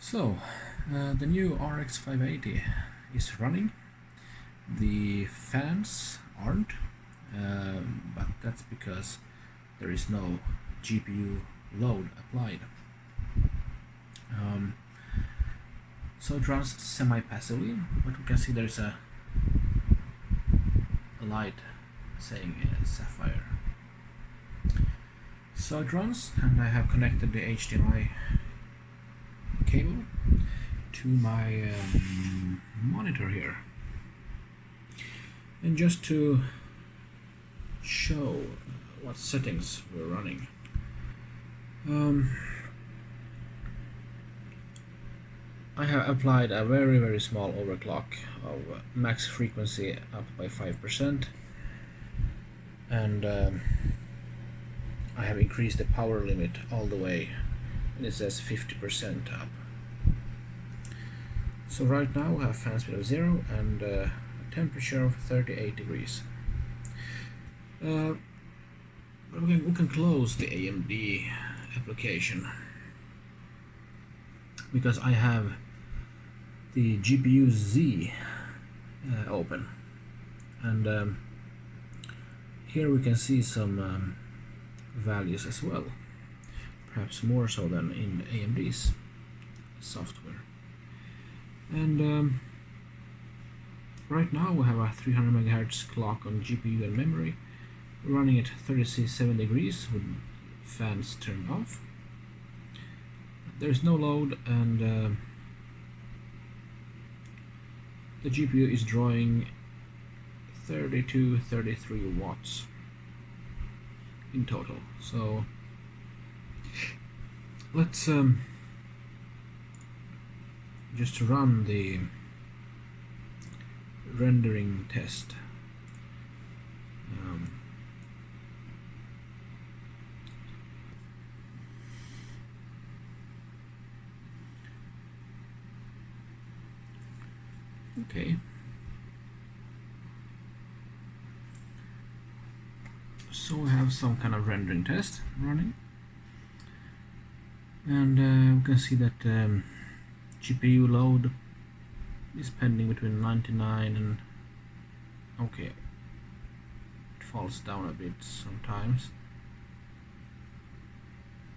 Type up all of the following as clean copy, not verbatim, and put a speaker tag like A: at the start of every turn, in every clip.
A: So, the new RX580 is running. The fans aren't, but that's because there is no GPU load applied. So it runs semi-passively, but we can see there's a light saying Sapphire. So it runs, and I have connected the HDMI cable to my monitor here. And just to show what settings we're running, I have applied a very small overclock of max frequency up by 5%, and I have increased the power limit all the way, and it says 50% up. So right now we have fan speed of 0 and a temperature of 38 degrees. But we can close the AMD application, because I have the GPU Z open, and here we can see some values as well, perhaps more so than in AMD's software. And right now we have a 300 MHz clock on GPU and memory. We're running at 37 degrees with fans turned off. There's no load, and the GPU is drawing 33 watts in total. So let's just run the rendering test. Okay. So we have some kind of rendering test running, and we can see that GPU load is pending between 99 and okay, it falls down a bit sometimes,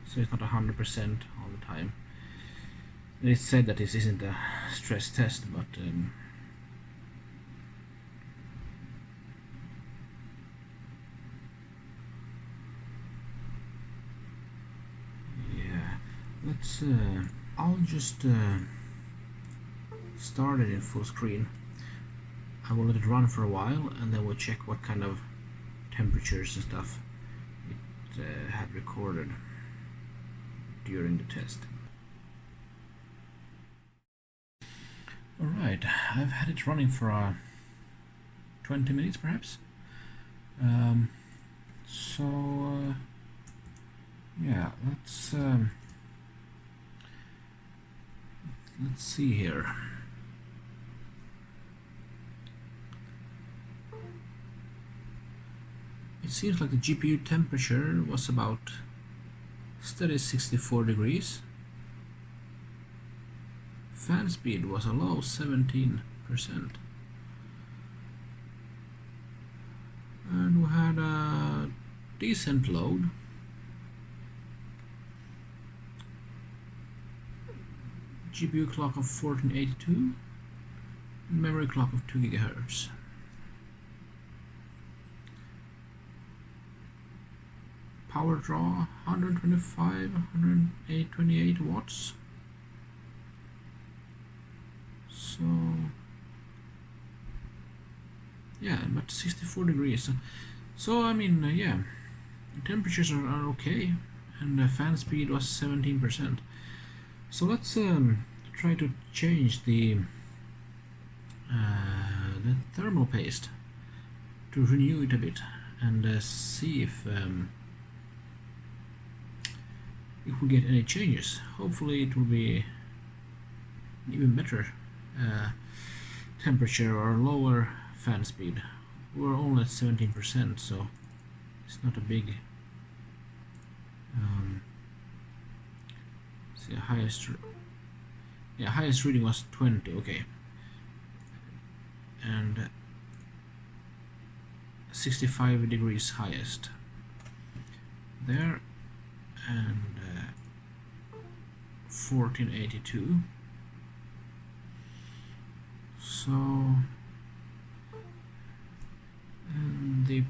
A: so it's not 100% all the time. And it's said that this isn't a stress test, but yeah, let's I'll just start it in full screen. I will let it run for a while, and then we'll check what kind of temperatures and stuff it had recorded during the test. Alright, I've had it running for 20 minutes perhaps. Yeah, let's see here. It seems like the GPU temperature was about steady 64 degrees. Fan speed was a low 17%. And we had a decent load. GPU clock of 1482, memory clock of 2 GHz. Power draw 128 watts. So yeah, but 64 degrees. So I mean, yeah, the temperatures are okay, and the fan speed was 17%. So let's try to change the thermal paste to renew it a bit, and see if we get any changes. Hopefully it will be even better temperature or lower fan speed. We're only at 17%, so it's not a big see, highest Yeah, highest reading was 20. Okay, and 65 degrees highest there, and 1482. So, and the,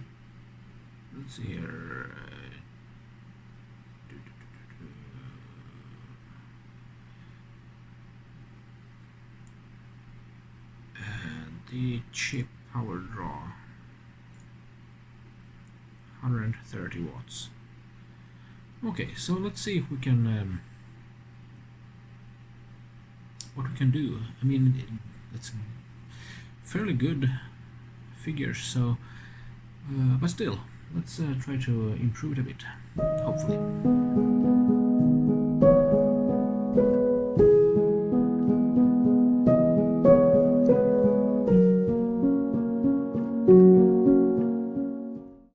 A: let's see here, and the chip power draw 130 watts. Okay, so let's see if we can what we can do. I mean, that's fairly good figures, so but still, let's try to improve it a bit, hopefully.